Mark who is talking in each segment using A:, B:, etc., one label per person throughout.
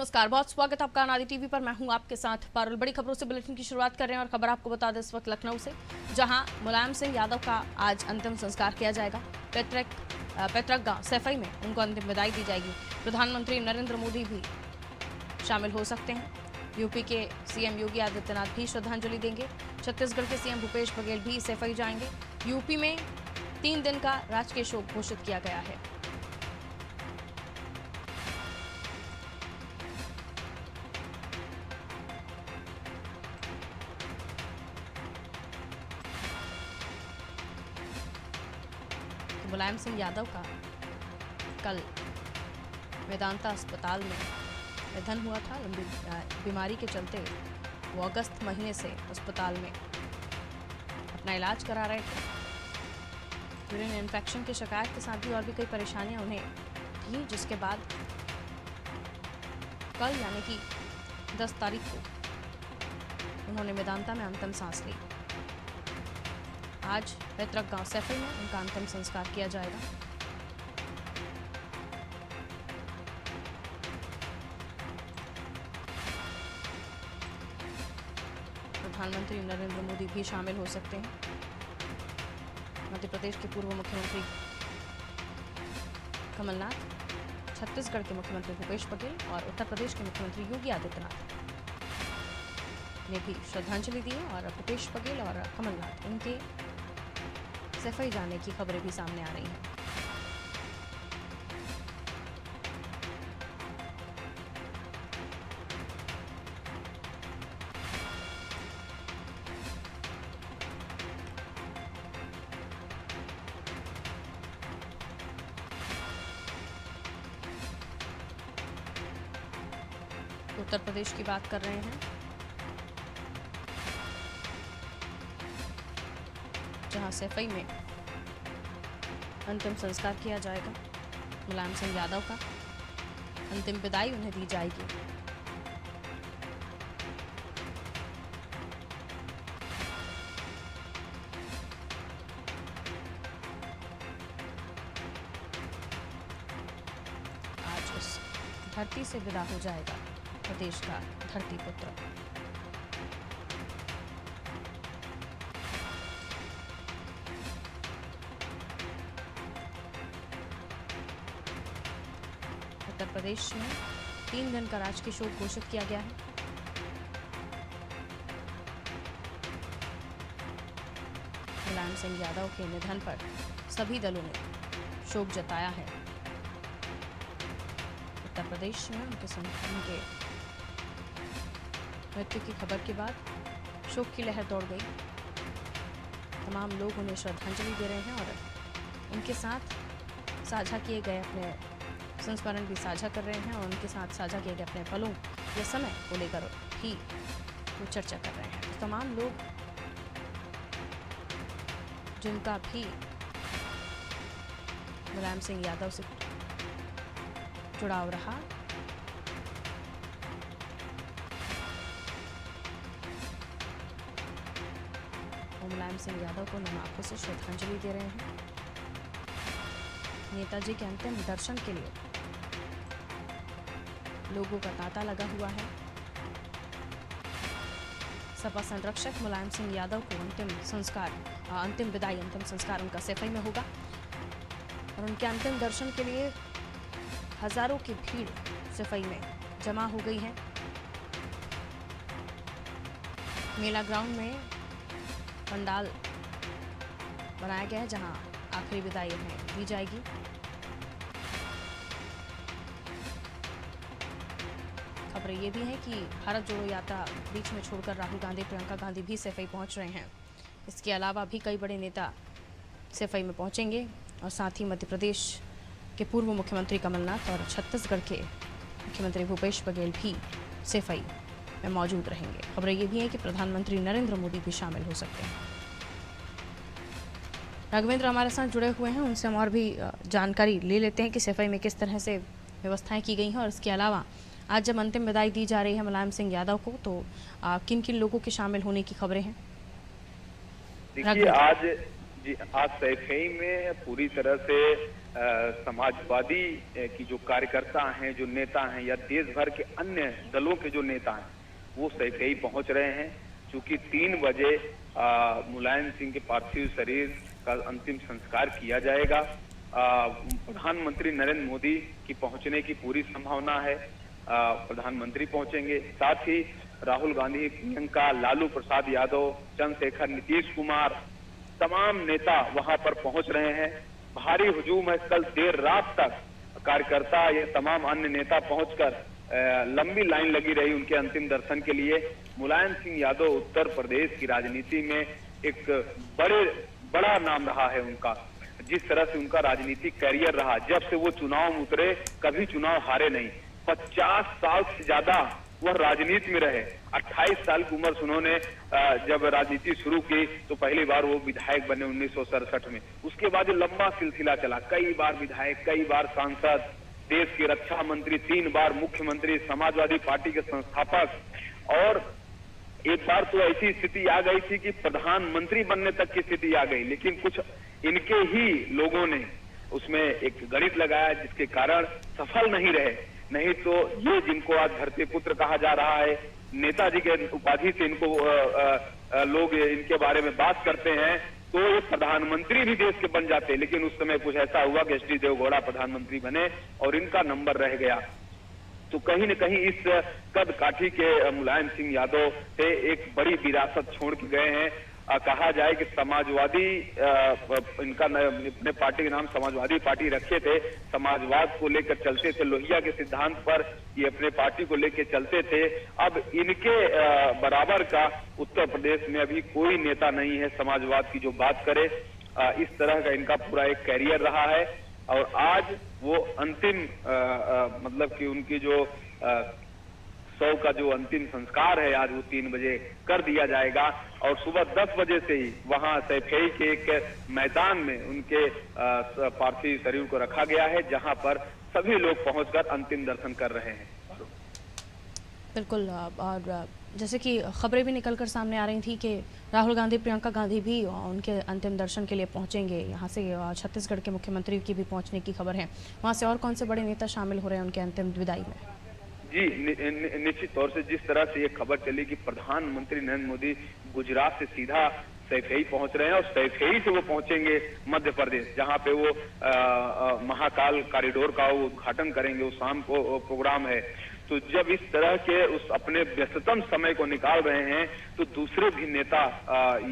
A: नमस्कार, बहुत स्वागत आपका अनादि टीवी पर। मैं हूं आपके साथ पारुल। बड़ी खबरों से बुलेटिन की शुरुआत कर रहे हैं और खबर आपको बता दें इस वक्त लखनऊ से, जहां मुलायम सिंह यादव का आज अंतिम संस्कार किया जाएगा। पैतृक गांव सैफई में उनको अंतिम विदाई दी जाएगी। प्रधानमंत्री नरेंद्र मोदी भी शामिल हो सकते हैं। यूपी के सीएम योगी आदित्यनाथ भी श्रद्धांजलि देंगे। छत्तीसगढ़ के सीएम भूपेश बघेल भी सैफई जाएंगे। यूपी में 3 दिन का राजकीय शोक घोषित किया गया है। मुलायम सिंह यादव का कल वेदांता अस्पताल में निधन हुआ था। लंबी बीमारी के चलते वो अगस्त महीने से अस्पताल में अपना इलाज करा रहे थे। यूरिन इन्फेक्शन की शिकायत के साथ भी और भी कई परेशानियां उन्हें थी, जिसके बाद कल यानी कि 10 तारीख को उन्होंने वेदांता में अंतिम सांस ली। आज पैतृक गांव सैफई में उनका अंतिम संस्कार किया जाएगा। प्रधानमंत्री नरेंद्र मोदी भी शामिल हो सकते हैं। मध्य प्रदेश के पूर्व मुख्यमंत्री कमलनाथ, छत्तीसगढ़ के मुख्यमंत्री भूपेश बघेल और उत्तर प्रदेश के मुख्यमंत्री योगी आदित्यनाथ ने भी श्रद्धांजलि दी है। और भूपेश बघेल और कमलनाथ उनके सैफई जाने की खबरें भी सामने आ रही हैं। उत्तर प्रदेश की बात कर रहे हैं, जहां सैफई में अंतिम संस्कार किया जाएगा। मुलायम सिंह यादव का अंतिम विदाई उन्हें दी जाएगी। आज इस धरती से विदा हो जाएगा प्रदेश का धरती पुत्र। उत्तर प्रदेश में 3 दिन का राजकीय शोक घोषित किया गया है। मुलायम सिंह यादव के निधन पर सभी दलों ने शोक जताया है। उत्तर प्रदेश में उनके मृत्यु की खबर के बाद शोक की लहर दौड़ गई। तमाम लोग उन्हें श्रद्धांजलि दे रहे हैं और उनके साथ साझा किए गए अपने संस्मरण भी साझा कर रहे हैं और उनके साथ साझा किए गए अपने पलों या समय को लेकर भी वो चर्चा कर रहे हैं। तो तमाम लोग जिनका भी मुलायम सिंह यादव से जुड़ाव रहा, वो मुलायम सिंह यादव को नम आंखों से श्रद्धांजलि दे रहे हैं। नेताजी के अंतिम दर्शन के लिए लोगों का तांता लगा हुआ है। सपा संरक्षक मुलायम सिंह यादव को अंतिम विदाई, अंतिम संस्कार उनका सैफई में होगा और उनके अंतिम दर्शन के लिए हजारों की भीड़ सैफई में जमा हो गई है। मेला ग्राउंड में पंडाल बनाया गया है, जहां आखिरी विदाई उन्हें दी जाएगी। खबरें ये भी हैं कि भारत जोड़ो यात्रा बीच में छोड़कर राहुल गांधी, प्रियंका गांधी भी सैफई पहुंच रहे हैं। इसके अलावा भी कई बड़े नेता सैफई में पहुंचेंगे और साथ ही मध्य प्रदेश के पूर्व मुख्यमंत्री कमलनाथ और छत्तीसगढ़ के मुख्यमंत्री भूपेश बघेल भी सैफई में मौजूद रहेंगे। खबरें ये भी हैं कि प्रधानमंत्री नरेंद्र मोदी भी शामिल हो सकते हैं। राघवेंद्र हमारे साथ जुड़े हुए हैं, उनसे हम और भी जानकारी ले लेते हैं कि सैफई में किस तरह से व्यवस्थाएं की गई हैं और इसके अलावा आज जब अंतिम विदाई दी जा रही है मुलायम सिंह यादव को, तो किन किन लोगों के शामिल होने की खबरें हैं?
B: देखिए, आज सैफई में पूरी तरह से समाजवादी की जो कार्यकर्ता हैं, जो नेता हैं, या देश भर के अन्य दलों के जो नेता हैं, वो सैफई पहुंच रहे हैं। क्योंकि 3 बजे मुलायम सिंह के पार्थिव शरीर का अंतिम संस्कार किया जाएगा। प्रधानमंत्री नरेंद्र मोदी की पहुंचने की पूरी संभावना है। प्रधानमंत्री पहुंचेंगे, साथ ही राहुल गांधी, प्रियंका, लालू प्रसाद यादव, चंद्रशेखर, नीतीश कुमार, तमाम नेता वहां पर पहुंच रहे हैं। भारी हुजूम है। कल देर रात तक कार्यकर्ता, ये तमाम अन्य नेता पहुंचकर लंबी लाइन लगी रही उनके अंतिम दर्शन के लिए। मुलायम सिंह यादव उत्तर प्रदेश की राजनीति में एक बड़ा नाम रहा है उनका। जिस तरह से उनका राजनीतिक कैरियर रहा, जब से वो चुनाव में उतरे कभी चुनाव हारे नहीं। 50 साल से ज्यादा वह राजनीति में रहे। 28 साल की उम्र से उन्होंने जब राजनीति शुरू की तो पहली बार वो विधायक बने 1967 में। उसके बाद लंबा सिलसिला चला, कई बार विधायक, कई बार सांसद, देश के रक्षा मंत्री, 3 बार मुख्यमंत्री, समाजवादी पार्टी के संस्थापक, और एक बार तो ऐसी स्थिति आ गई थी कि प्रधानमंत्री बनने तक की स्थिति आ गई। लेकिन कुछ इनके ही लोगों ने उसमें एक गणित लगाया जिसके कारण सफल नहीं रहे। नहीं तो ये जिनको आज धरती पुत्र कहा जा रहा है, नेताजी के उपाधि से इनको लोग इनके बारे में बात करते हैं, तो ये प्रधानमंत्री भी देश के बन जाते। लेकिन उस समय कुछ ऐसा हुआ कि एच डी देवगौड़ा प्रधानमंत्री बने और इनका नंबर रह गया। तो कहीं न कहीं इस कद काठी के मुलायम सिंह यादव से एक बड़ी विरासत छोड़ के गए हैं। कहा जाए कि समाजवादी, इनका अपने पार्टी के नाम समाजवादी पार्टी रखे थे, समाजवाद को लेकर चलते थे, लोहिया के सिद्धांत पर ये अपने पार्टी को लेकर चलते थे। अब इनके बराबर का उत्तर प्रदेश में अभी कोई नेता नहीं है समाजवाद की जो बात करे। इस तरह का इनका पूरा एक कैरियर रहा है और आज वो अंतिम मतलब कि उनकी जो 100 का जो अंतिम संस्कार है, आज वो 3 बजे कर दिया जाएगा। और सुबह 10 बजे से ही वहां सैफई के एक मैदान में उनके पार्थिव शरीर को रखा गया है, जहां पर सभी लोग पहुंचकर अंतिम दर्शन कर रहे हैं।
A: बिल्कुल, और जैसे कि खबरें भी निकलकर सामने आ रही थी कि राहुल गांधी, प्रियंका गांधी भी उनके अंतिम दर्शन के लिए पहुंचेंगे। यहाँ से छत्तीसगढ़ के मुख्यमंत्री की भी पहुंचने की खबर है। वहाँ से और कौन से बड़े नेता शामिल हो रहे हैं उनके अंतिम विदाई में?
B: जी, निश्चित तौर से जिस तरह से ये खबर चली कि प्रधानमंत्री नरेंद्र मोदी गुजरात से सीधा सैफई पहुंच रहे हैं और सैफई से वो पहुंचेंगे मध्य प्रदेश, जहां पे वो महाकाल कॉरिडोर का वो उद्घाटन करेंगे। वो शाम को प्रोग्राम है। तो जब इस तरह के उस अपने व्यस्ततम समय को निकाल रहे हैं तो दूसरे भी नेता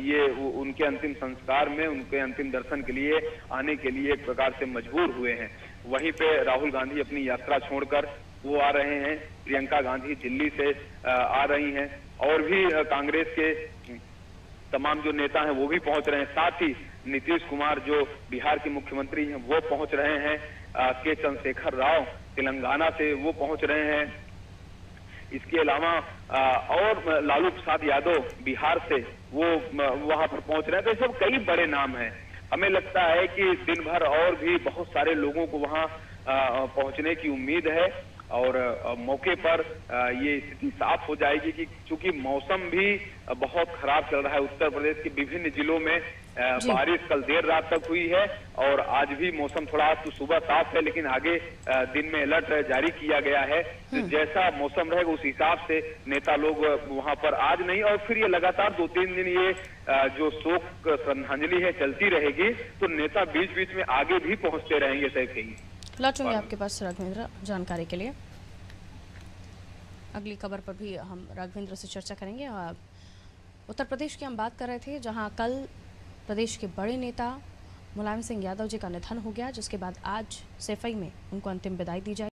B: ये उनके अंतिम संस्कार में, उनके अंतिम दर्शन के लिए आने के लिए एक प्रकार से मजबूर हुए हैं। वहीं पे राहुल गांधी अपनी यात्रा छोड़कर वो आ रहे हैं, प्रियंका गांधी दिल्ली से आ रही हैं, और भी कांग्रेस के तमाम जो नेता हैं वो भी पहुंच रहे हैं। साथ ही नीतीश कुमार जो बिहार के मुख्यमंत्री हैं वो पहुंच रहे हैं। के चंद्रशेखर राव तेलंगाना से वो पहुंच रहे हैं। इसके अलावा और लालू प्रसाद यादव बिहार से वो वहां पर पहुंच रहे हैं। तो ये सब कई बड़े नाम हैं। हमें लगता है कि दिन भर और भी बहुत सारे लोगों को वहां पहुंचने की उम्मीद है और मौके पर ये स्थिति साफ हो जाएगी कि चूंकि मौसम भी बहुत खराब चल रहा है। उत्तर प्रदेश के विभिन्न जिलों में बारिश कल देर रात तक हुई है और आज भी मौसम थोड़ा, आज तो सुबह साफ है लेकिन आगे दिन में अलर्ट जारी किया गया है। तो जैसा मौसम रहेगा उस हिसाब से नेता लोग वहां पर आज नहीं, और फिर ये लगातार 2-3 दिन ये जो शोक श्रद्धांजलि है चलती रहेगी, तो नेता बीच बीच में आगे भी पहुंचते रहेंगे सैफई।
A: लौटूंगे आपके पास राघवेंद्र जानकारी के लिए। अगली खबर पर भी हम राघवेंद्र से चर्चा करेंगे। उत्तर प्रदेश की हम बात कर रहे थे, जहां कल प्रदेश के बड़े नेता मुलायम सिंह यादव जी का निधन हो गया, जिसके बाद आज सैफई में उनको अंतिम विदाई दी जाए।